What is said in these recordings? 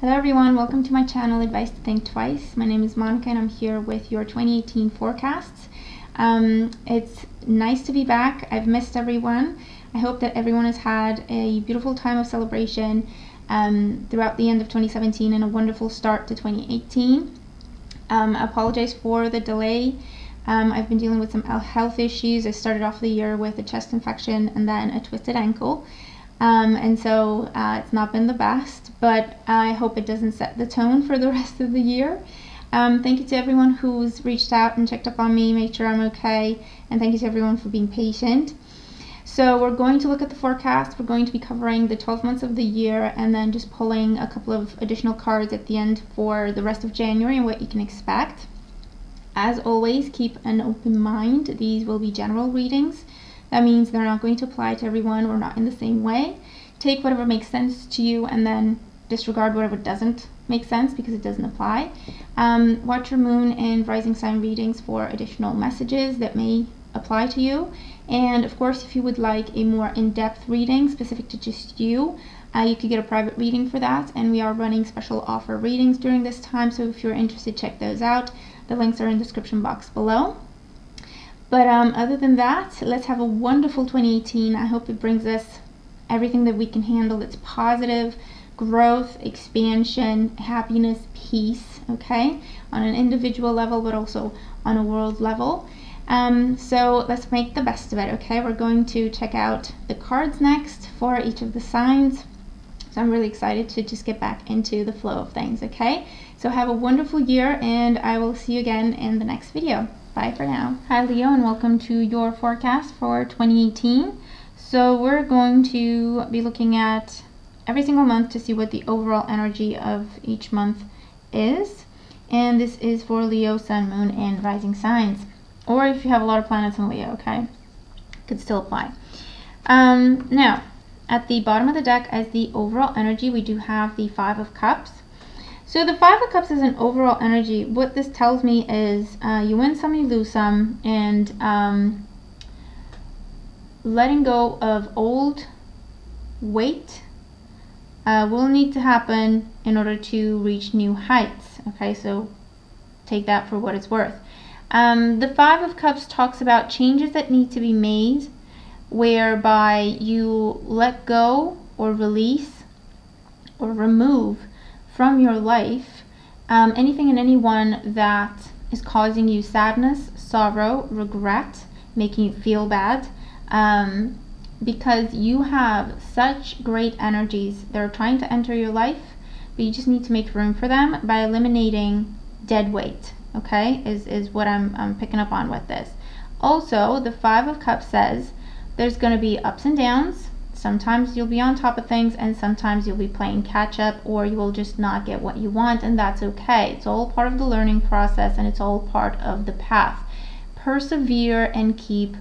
Hello everyone, welcome to my channel Advice to Think Twice. My name is Monica and I'm here with your 2018 forecasts. It's nice to be back. I've missed everyone. I hope that everyone has had a beautiful time of celebration throughout the end of 2017 and a wonderful start to 2018. I apologize for the delay. I've been dealing with some health issues. I started off the year with a chest infection and then a twisted ankle. And so it's not been the best, but I hope it doesn't set the tone for the rest of the year. Thank you to everyone who's reached out and checked up on me, made sure I'm okay, and thank you to everyone for being patient. So we're going to look at the forecast. We're going to be covering the 12 months of the year and then just pulling a couple of additional cards at the end for the rest of January and what you can expect. As always, keep an open mind. These will be general readings. That means they're not going to apply to everyone or not in the same way. Take whatever makes sense to you and then disregard whatever doesn't make sense because it doesn't apply. Watch your moon and rising sign readings for additional messages that may apply to you. And of course, if you would like a more in-depth reading specific to just you, you could get a private reading for that. And we are running special offer readings during this time. So if you're interested, check those out. The links are in the description box below. But other than that, let's have a wonderful 2018. I hope it brings us everything that we can handle. It's positive, growth, expansion, happiness, peace, okay? On an individual level, but also on a world level. So let's make the best of it, okay? We're going to check out the cards next for each of the signs. So I'm really excited to just get back into the flow of things, okay? So have a wonderful year and I will see you again in the next video. Bye for now. Hi Leo and welcome to your forecast for 2018. So we're going to be looking at every single month to see what the overall energy of each month is. And this is for Leo, Sun, Moon, and Rising signs. Or if you have a lot of planets in Leo, okay? Could still apply. Now, at the bottom of the deck as the overall energy, we do have the Five of Cups. So the Five of Cups is an overall energy. What this tells me is you win some, you lose some, and letting go of old weight will need to happen in order to reach new heights. Okay, so take that for what it's worth. The Five of Cups talks about changes that need to be made whereby you let go or release or remove from your life anything and anyone that is causing you sadness, sorrow, regret, making you feel bad, because you have such great energies that are trying to enter your life, but you just need to make room for them by eliminating dead weight, okay, is what I'm picking up on with this. Also, the Five of Cups says there's going to be ups and downs. Sometimes you'll be on top of things and sometimes you'll be playing catch up, or you will just not get what you want, and that's okay. It's all part of the learning process and it's all part of the path. Persevere and keep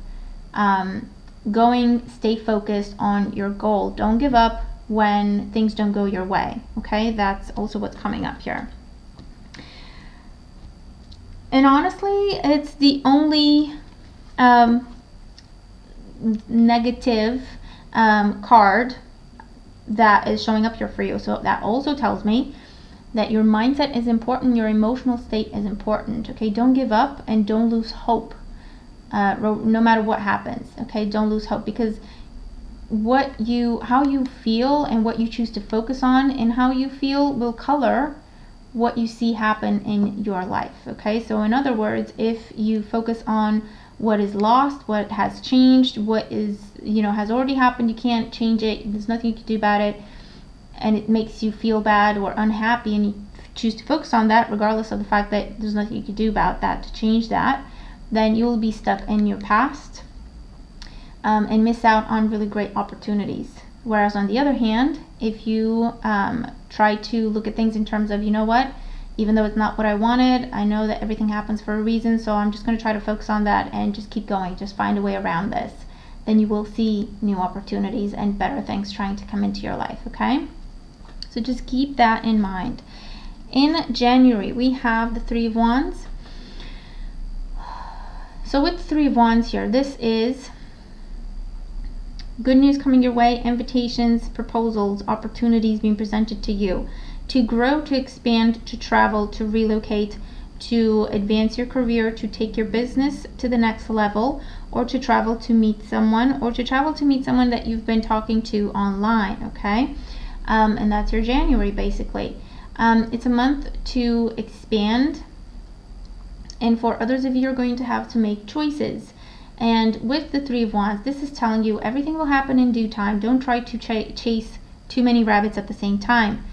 going. Stay focused on your goal. Don't give up when things don't go your way, okay? That's also what's coming up here. And honestly, it's the only negative card that is showing up here for you. So that also tells me that your mindset is important, your emotional state is important, okay? Don't give up and don't lose hope, no matter what happens, okay? Don't lose hope, because how you feel and what you choose to focus on and how you feel will color what you see happen in your life, okay? So in other words, if you focus on what is lost, what has changed, what is, has already happened, you can't change it, there's nothing you can do about it, and it makes you feel bad or unhappy, and you choose to focus on that regardless of the fact that there's nothing you can do about that to change that, then you'll be stuck in your past and miss out on really great opportunities. Whereas on the other hand, if you try to look at things in terms of, you know what, even though it's not what I wanted, I know that everything happens for a reason, so I'm just going to try to focus on that and just keep going, just find a way around this. Then you will see new opportunities and better things trying to come into your life, okay? So just keep that in mind. In January, we have the Three of Wands. So with the Three of Wands here, this is good news coming your way, invitations, proposals, opportunities being presented to you. to grow, to expand, to travel, to relocate, to advance your career, to take your business to the next level, or to travel to meet someone, or to travel to meet someone that you've been talking to online, okay? And that's your January, basically. It's a month to expand, and for others of you are going to have to make choices. And with the Three of Wands, this is telling you everything will happen in due time. Don't try to chase too many rabbits at the same time.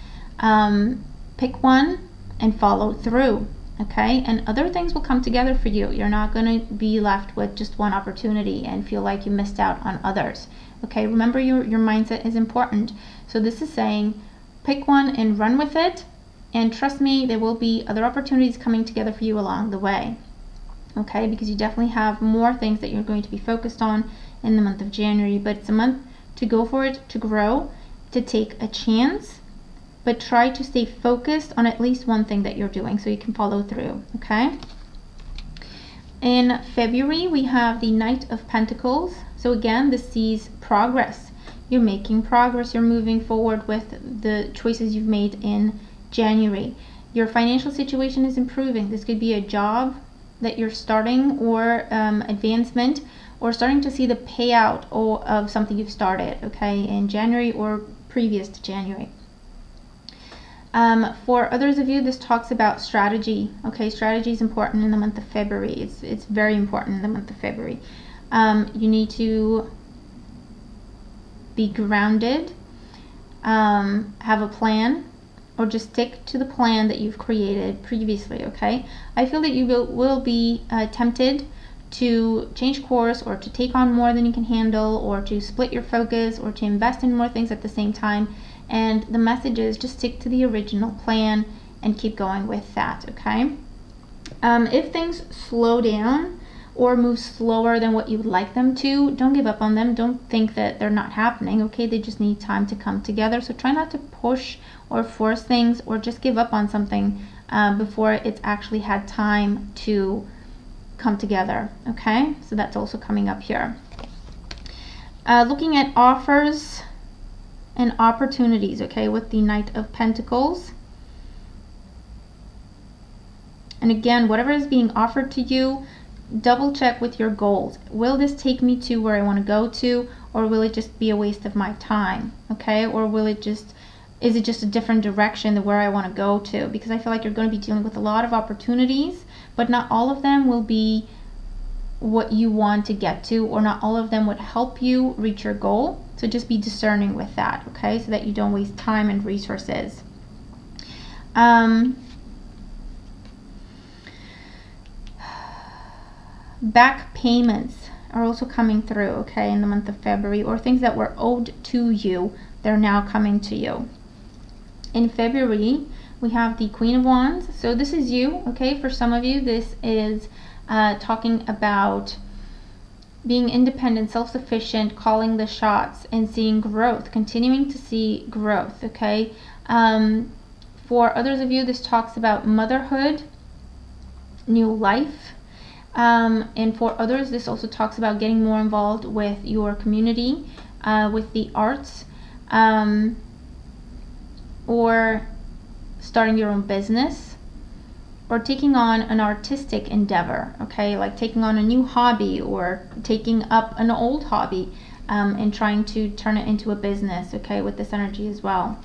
Pick one and follow through, okay? And other things will come together for you. You're not going to be left with just one opportunity and feel like you missed out on others, okay? Remember, your mindset is important. So this is saying pick one and run with it, and trust me, there will be other opportunities coming together for you along the way, okay? Because you definitely have more things that you're going to be focused on in the month of January. But it's a month to go for it, to grow, to take a chance, but try to stay focused on at least one thing that you're doing so you can follow through, okay? In February, we have the Knight of Pentacles. So again, this sees progress. You're making progress. You're moving forward with the choices you've made in January. Your financial situation is improving. This could be a job that you're starting, or advancement, or starting to see the payout of something you've started, okay, in January or previous to January. For others of you, this talks about strategy, okay? Strategy is important in the month of February. It's very important in the month of February. You need to be grounded, have a plan, or just stick to the plan that you've created previously, okay? I feel that you will be tempted to change course, or to take on more than you can handle, or to split your focus, or to invest in more things at the same time. And the message is just stick to the original plan and keep going with that, okay? If things slow down or move slower than what you would like them to, don't give up on them. Don't think that they're not happening, okay? They just need time to come together. So try not to push or force things, or just give up on something before it's actually had time to come together, okay? So that's also coming up here. Looking at offers and opportunities, okay, with the Knight of Pentacles. And again, whatever is being offered to you, double check with your goals. Will this take me to where I want to go to, or will it just be a waste of my time, okay? Or will it just, is it just a different direction than where I want to go to? Because I feel like you're going to be dealing with a lot of opportunities, but not all of them will be what you want to get to, or not all of them would help you reach your goal. So just be discerning with that, okay? So that you don't waste time and resources. Back payments are also coming through, okay, in the month of February, or things that were owed to you, they're now coming to you. In February, we have the Queen of Wands. So this is you, okay? For some of you, this is talking about being independent, self-sufficient, calling the shots, and seeing growth, continuing to see growth, okay? For others of you, this talks about motherhood, new life. And for others, this also talks about getting more involved with your community, with the arts, or starting your own business, or taking on an artistic endeavor, okay? Like taking on a new hobby, or taking up an old hobby and trying to turn it into a business, okay, with this energy as well.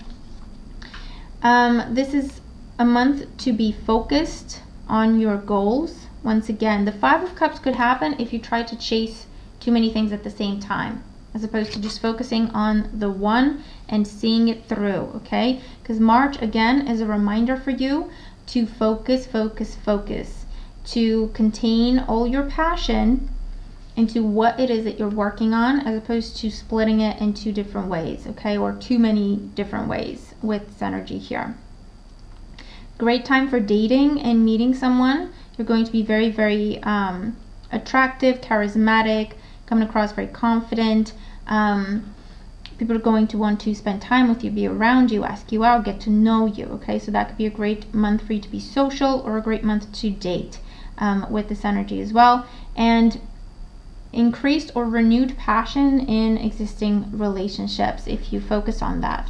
This is a month to be focused on your goals. Once again, the Five of Cups could happen if you try to chase too many things at the same time, as opposed to just focusing on the one and seeing it through, okay? Because March, again, is a reminder for you to focus, focus, focus, to contain all your passion into what it is that you're working on, as opposed to splitting it in two different ways, okay? Or too many different ways with this energy here. Great time for dating and meeting someone. You're going to be very, very attractive, charismatic, coming across very confident. People are going to want to spend time with you, be around you, ask you out, get to know you, okay? So that could be a great month for you to be social, or a great month to date with this energy as well. And increased or renewed passion in existing relationships if you focus on that.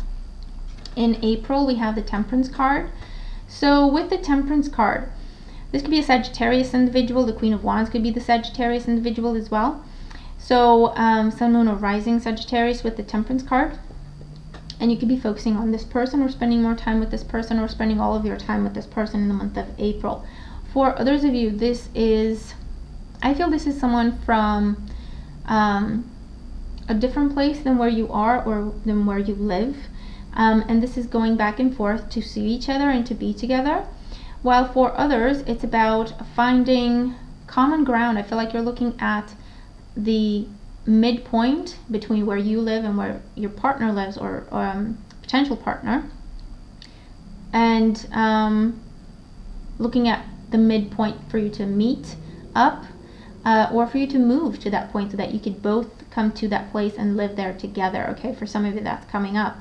In April, we have the Temperance card. So with the Temperance card, this could be a Sagittarius individual. The Queen of Wands could be the Sagittarius individual as well. So Sun, Moon, or Rising Sagittarius with the Temperance card. And you could be focusing on this person, or spending more time with this person, or spending all of your time with this person in the month of April. For others of you, I feel this is someone from a different place than where you are or than where you live. And this is going back and forth to see each other and to be together. While for others, it's about finding common ground. I feel like you're looking at the midpoint between where you live and where your partner lives, or potential partner, and looking at the midpoint for you to meet up, or for you to move to that point so that you could both come to that place and live there together. Okay, for some of you that's coming up.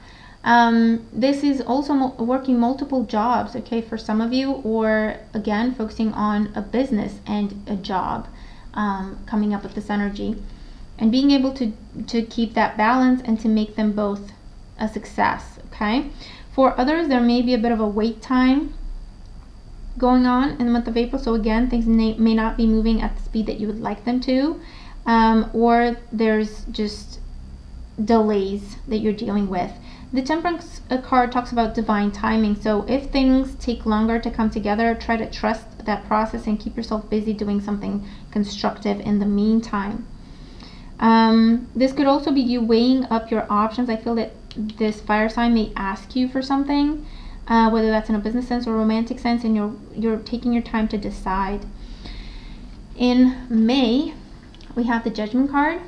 This is also working multiple jobs, okay, for some of you, or again focusing on a business and a job, coming up with this energy, and being able to keep that balance and to make them both a success. Okay, for others, there may be a bit of a wait time going on in the month of April. So again, things may not be moving at the speed that you would like them to, or there's just delays that you're dealing with. The Temperance card talks about divine timing. So if things take longer to come together, try to trust that process and keep yourself busy doing something constructive in the meantime. This could also be you weighing up your options. I feel that this fire sign may ask you for something, whether that's in a business sense or romantic sense, and you're taking your time to decide. In May, we have the Judgment card.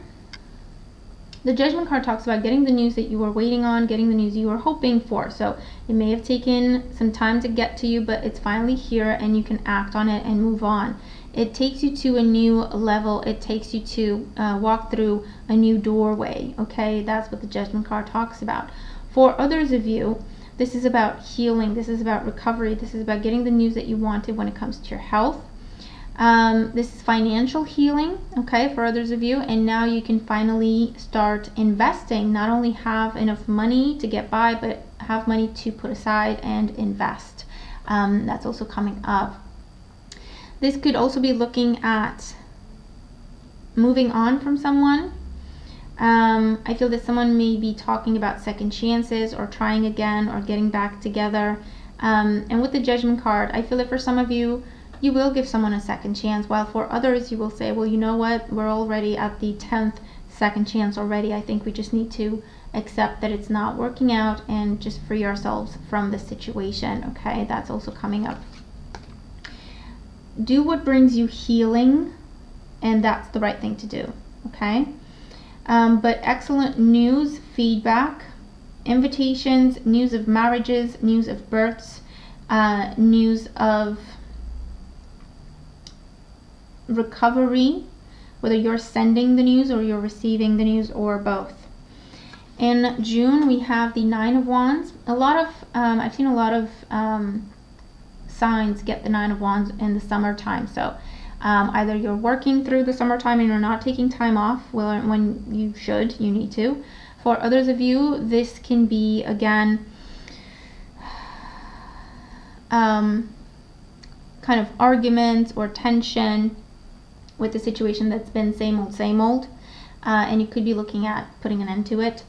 The Judgment card talks about getting the news that you were waiting on, getting the news you were hoping for. So it may have taken some time to get to you, but it's finally here and you can act on it and move on. It takes you to a new level. It takes you to walk through a new doorway. Okay, that's what the Judgment card talks about. For others of you, this is about healing. This is about recovery. This is about getting the news that you wanted when it comes to your health. This is financial healing, okay, for others of you, and now you can finally start investing. Not only have enough money to get by, but have money to put aside and invest. That's also coming up. This could also be looking at moving on from someone. I feel that someone may be talking about second chances, or trying again, or getting back together. And with the Judgment card, I feel that for some of you, you will give someone a second chance, while for others you will say, well, you know what, we're already at the 10th second chance already. I think we just need to accept that it's not working out and just free ourselves from the situation. Okay, that's also coming up. Do what brings you healing, and that's the right thing to do. Okay, but excellent news, feedback, invitations, news of marriages, news of births, news of recovery, whether you're sending the news or you're receiving the news, or both. In June, we have the Nine of Wands. I've seen a lot of signs get the Nine of Wands in the summertime. So either you're working through the summertime and you're not taking time off when you should, you need to. For others of you, this can be, again, kind of arguments or tension with the situation that's been same old, and you could be looking at putting an end to it,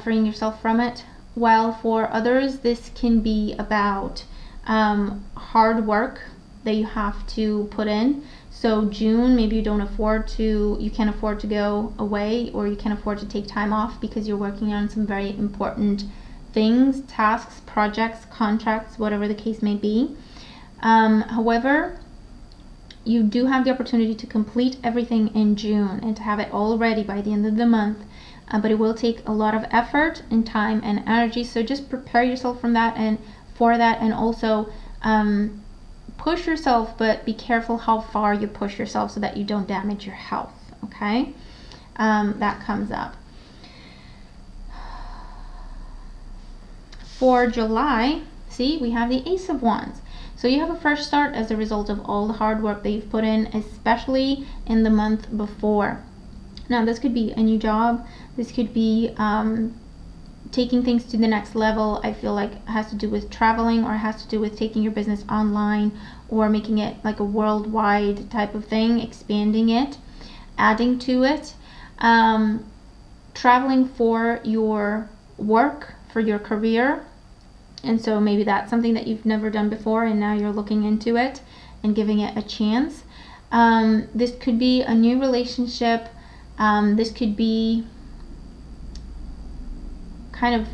freeing yourself from it. While for others, this can be about hard work that you have to put in. So June, maybe you can't afford to go away, or you can't afford to take time off because you're working on some very important things, tasks, projects, contracts, whatever the case may be. However, you do have the opportunity to complete everything in June and to have it all ready by the end of the month, but it will take a lot of effort and time and energy. So just prepare yourself for that, and also push yourself, but be careful how far you push yourself so that you don't damage your health. Okay, that comes up. For July, see, we have the Ace of Wands. So you have a fresh start as a result of all the hard work that you've put in, especially in the month before. Now, this could be a new job. This could be taking things to the next level, I feel like it has to do with traveling, or it has to do with taking your business online, or making it like a worldwide type of thing, expanding it, adding to it, traveling for your work, for your career. And so maybe that's something that you've never done before, and now you're looking into it and giving it a chance. This could be a new relationship. This could be kind of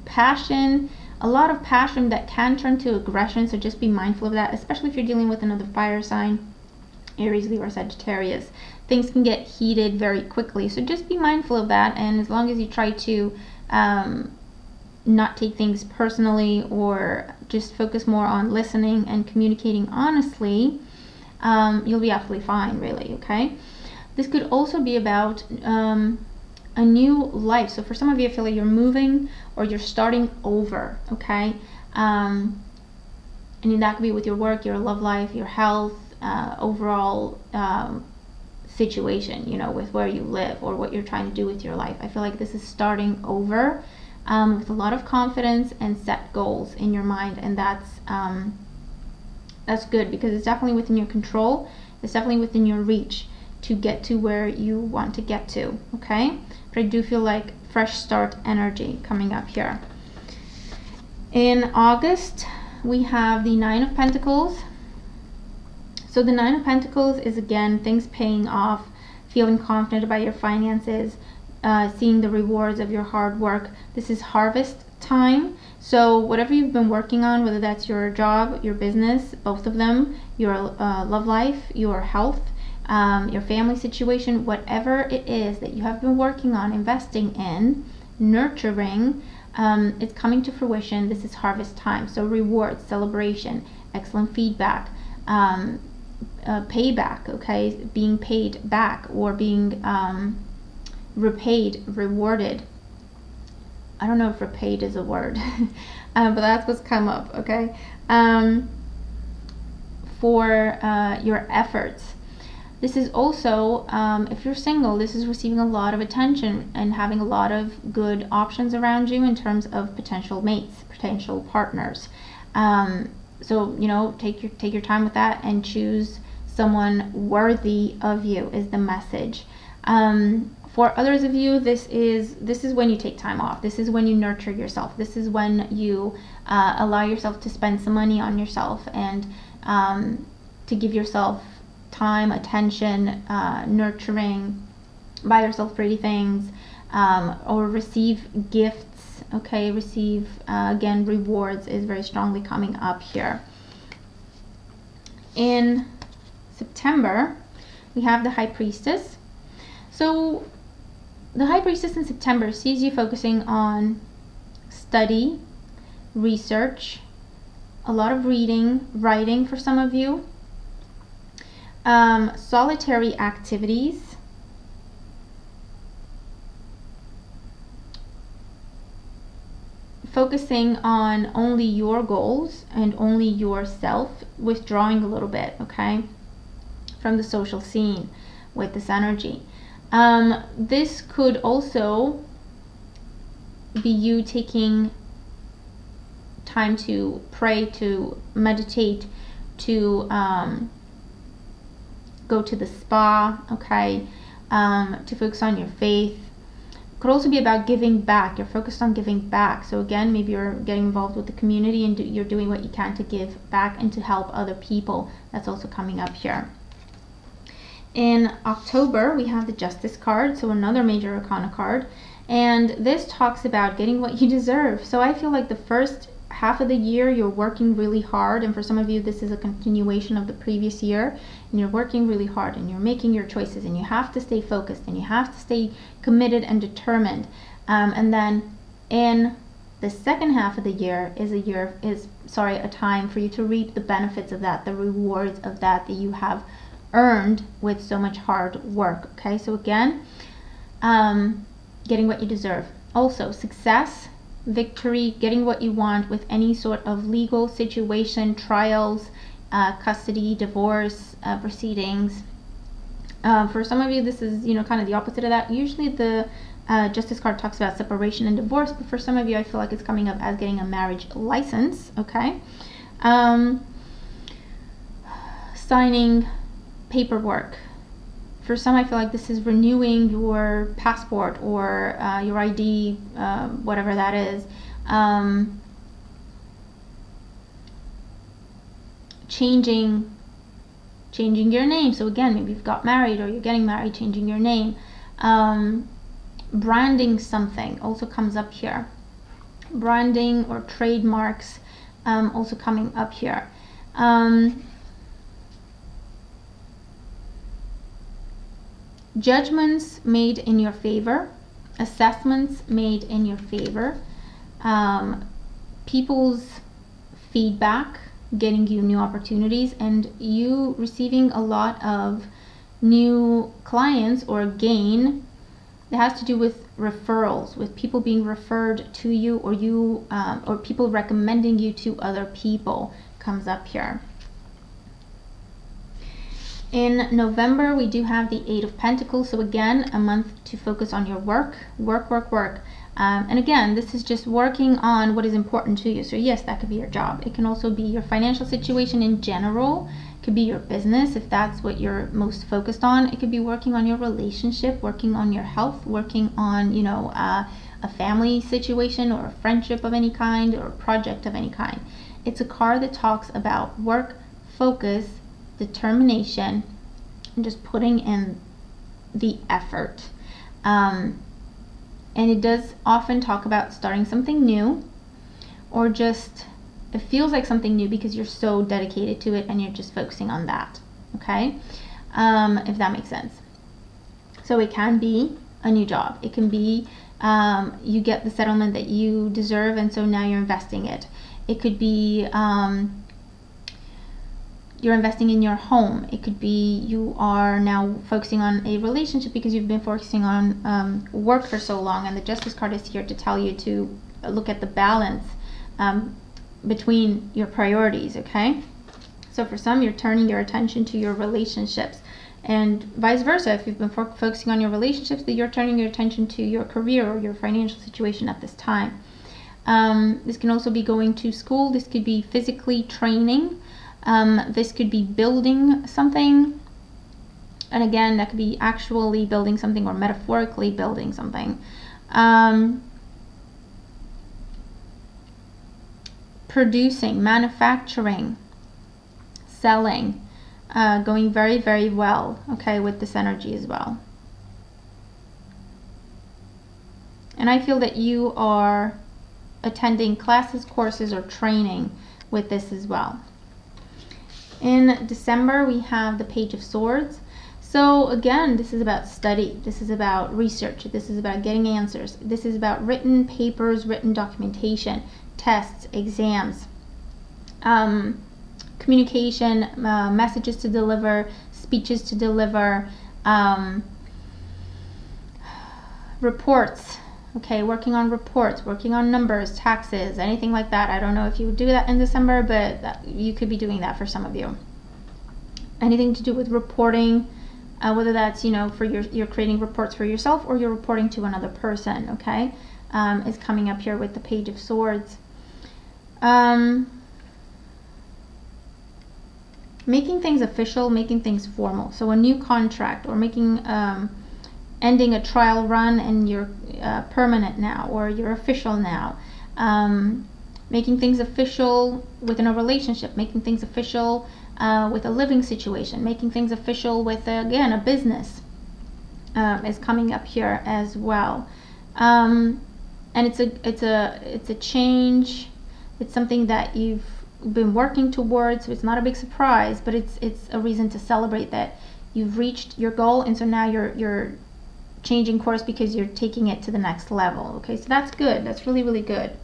passion, a lot of passion that can turn to aggression, so just be mindful of that, especially if you're dealing with another fire sign, Aries, Leo, or Sagittarius. Things can get heated very quickly, so just be mindful of that. And as long as you try to not take things personally, or just focus more on listening and communicating honestly, you'll be absolutely fine, really. Okay, this could also be about a new life. So for some of you, I feel like you're moving or you're starting over. Okay, and that could be with your work, your love life, your health, overall situation, you know, with where you live or what you're trying to do with your life. I feel like this is starting over with a lot of confidence and set goals in your mind, and that's good, because it's definitely within your control. It's definitely within your reach to get to where you want to get to. Okay, but I do feel like fresh start energy coming up here. In August, we have the Nine of Pentacles. So the Nine of Pentacles is, again, things paying off, feeling confident about your finances, seeing the rewards of your hard work. This is harvest time. So whatever you've been working on, whether that's your job, your business, both of them, your love life, your health, your family situation, whatever it is that you have been working on, investing in, nurturing, it's coming to fruition. This is harvest time. So rewards, celebration, excellent feedback, payback, okay, being paid back, or being repaid, rewarded. I don't know if repaid is a word, but that's what's come up. Okay, for your efforts. This is also, if you're single, this is receiving a lot of attention and having a lot of good options around you in terms of potential mates, potential partners. So, you know, take your time with that and choose someone worthy of you is the message. For others of you, this is when you take time off. This is when you nurture yourself. This is when you allow yourself to spend some money on yourself, and to give yourself time, attention, nurturing, buy yourself pretty things, or receive gifts. Okay, receive, again, rewards is very strongly coming up here. In September, we have the High Priestess. So the High Priestess in September sees you focusing on study, research, a lot of reading, writing for some of you, solitary activities, focusing on only your goals and only yourself, withdrawing a little bit, okay, from the social scene with this energy. This could also be you taking time to pray, to meditate, to go to the spa, okay, to focus on your faith. Could also be about giving back. You're focused on giving back. So again, maybe you're getting involved with the community and you're doing what you can to give back and to help other people. That's also coming up here. In October, we have the Justice card, so another major arcana card, and this talks about getting what you deserve. So I feel like the first half of the year you're working really hard, and for some of you this is a continuation of the previous year, and you're working really hard and you're making your choices, and you have to stay focused and you have to stay committed and determined, and then in the second half of the year is a time for you to reap the benefits of that, the rewards of that you have earned with so much hard work. Okay, so again, getting what you deserve. Also, success, victory, getting what you want with any sort of legal situation, trials, custody, divorce, proceedings. For some of you, this is, kind of the opposite of that. Usually the Justice card talks about separation and divorce, but for some of you, I feel like it's coming up as getting a marriage license, okay? Signing paperwork. For some, I feel like this is renewing your passport or your ID, whatever that is. Changing your name. So again, maybe you've got married or you're getting married, changing your name. Branding something also comes up here. Branding or trademarks also coming up here. Judgments made in your favor, assessments made in your favor, people's feedback, getting you new opportunities, and you receiving a lot of new clients or gain that has to do with referrals, with people being referred to you, or you or people recommending you to other people comes up here. In November, we do have the Eight of Pentacles. So again, a month to focus on your work. And again, this is just working on what is important to you. So yes, that could be your job. It can also be your financial situation in general. It could be your business if that's what you're most focused on. It could be working on your relationship, working on your health, working on, you know, a family situation or a friendship of any kind or a project of any kind. It's a card that talks about work, focus, determination, and just putting in the effort. And it does often talk about starting something new, or just, it feels like something new because you're so dedicated to it and you're just focusing on that, okay? If that makes sense. So it can be a new job. It can be you get the settlement that you deserve, and so now you're investing it. It could be you're investing in your home. It could be you are now focusing on a relationship because you've been focusing on work for so long, and the Justice card is here to tell you to look at the balance between your priorities, okay? So for some, you're turning your attention to your relationships, and vice versa. If you've been focusing on your relationships, that you're turning your attention to your career or your financial situation at this time. This can also be going to school. This could be physically training. This could be building something, and again, that could be actually building something or metaphorically building something. Producing, manufacturing, selling, going very, very well, okay, with this energy as well. And I feel that you are attending classes, courses, or training with this as well. In December, we have the Page of Swords. So again, this is about study. This is about research. This is about getting answers. This is about written papers, written documentation, tests, exams, communication, messages to deliver, speeches to deliver, reports. Okay, working on reports, working on numbers, taxes, anything like that. I don't know if you would do that in December, but you could be doing that for some of you. Anything to do with reporting, whether that's, you know, for you're creating reports for yourself or you're reporting to another person, okay, is coming up here with the Page of Swords. Making things official, making things formal. So a new contract, or making ending a trial run and you're permanent now, or you're official now. Making things official within a relationship, making things official with a living situation, making things official with, again, a business is coming up here as well. And it's a change. It's something that you've been working towards, so it's not a big surprise, but it's a reason to celebrate that you've reached your goal, and so now you're changing course because you're taking it to the next level. Okay, so that's good. That's really, really good.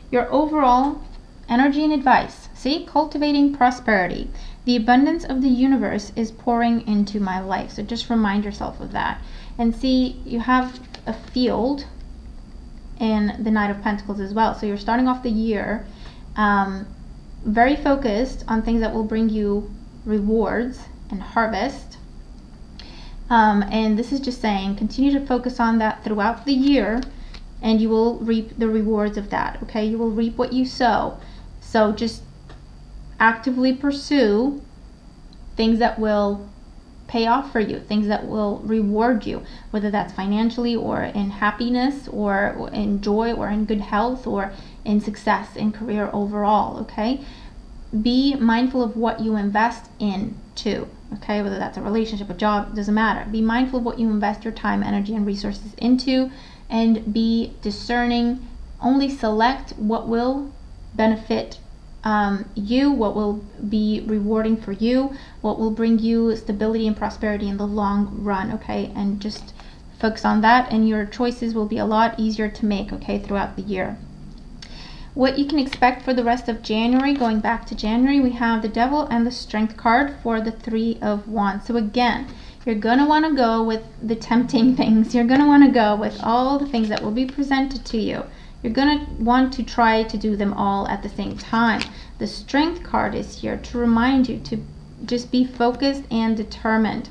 Your overall energy and advice. See, cultivating prosperity. The abundance of the universe is pouring into my life. So just remind yourself of that. And see, you have a field in the Knight of Pentacles as well. So you're starting off the year very focused on things that will bring you rewards and harvest. And this is just saying continue to focus on that throughout the year, and you will reap the rewards of that. Okay, you will reap what you sow. So just actively pursue things that will pay off for you, things that will reward you, whether that's financially or in happiness or in joy or in good health or in success in career overall. Okay, be mindful of what you invest into. Okay, whether that's a relationship, a job, doesn't matter. Be mindful of what you invest your time, energy, and resources into, and be discerning. Only select what will benefit you, what will be rewarding for you, what will bring you stability and prosperity in the long run. Okay, and just focus on that, and your choices will be a lot easier to make, okay, throughout the year. What you can expect for the rest of January, going back to January, we have the Devil and the Strength card for the 3 of Wands. So again, you're going to want to go with the tempting things. You're going to want to go with all the things that will be presented to you. You're going to want to try to do them all at the same time. The Strength card is here to remind you to just be focused and determined,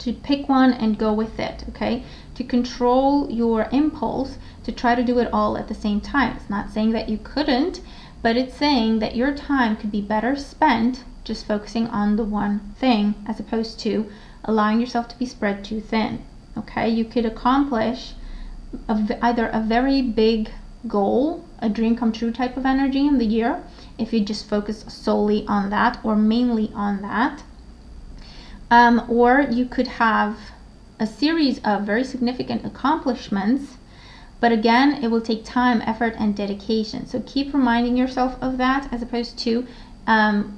to pick one and go with it, okay? To control your impulse, to try to do it all at the same time. It's not saying that you couldn't, but it's saying that your time could be better spent just focusing on the one thing as opposed to allowing yourself to be spread too thin, okay? You could accomplish either a very big goal, a dream come true type of energy in the year, if you just focus solely on that or mainly on that. Or you could have a series of very significant accomplishments, but again, it will take time, effort, and dedication. So keep reminding yourself of that as opposed to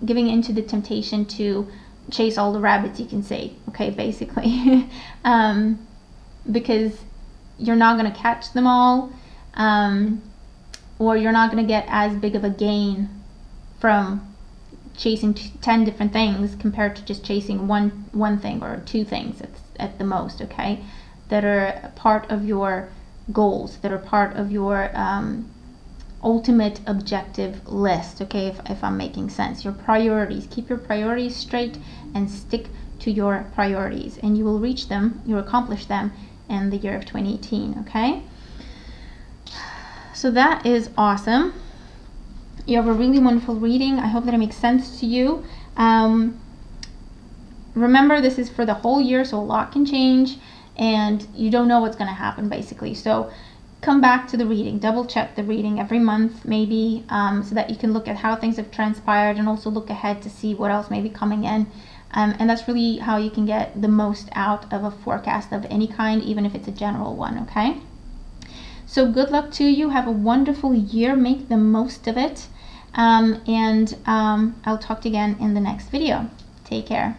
giving into the temptation to chase all the rabbits, you can say, okay, basically. Because you're not going to catch them all, or you're not going to get as big of a gain from chasing 10 different things compared to just chasing one thing or 2 things at the most, okay, that are part of your goals, that are part of your ultimate objective list, okay, if I'm making sense. Your priorities, keep your priorities straight and stick to your priorities, and you will reach them, you'll accomplish them in the year of 2018, okay? So that is awesome. You have a really wonderful reading. I hope that it makes sense to you. Remember, this is for the whole year, so a lot can change, and you don't know what's going to happen, basically. So come back to the reading, double check the reading every month, maybe, so that you can look at how things have transpired and also look ahead to see what else may be coming in. And that's really how you can get the most out of a forecast of any kind, even if it's a general one, okay? So good luck to you. Have a wonderful year. Make the most of it. I'll talk to you again in the next video. Take care.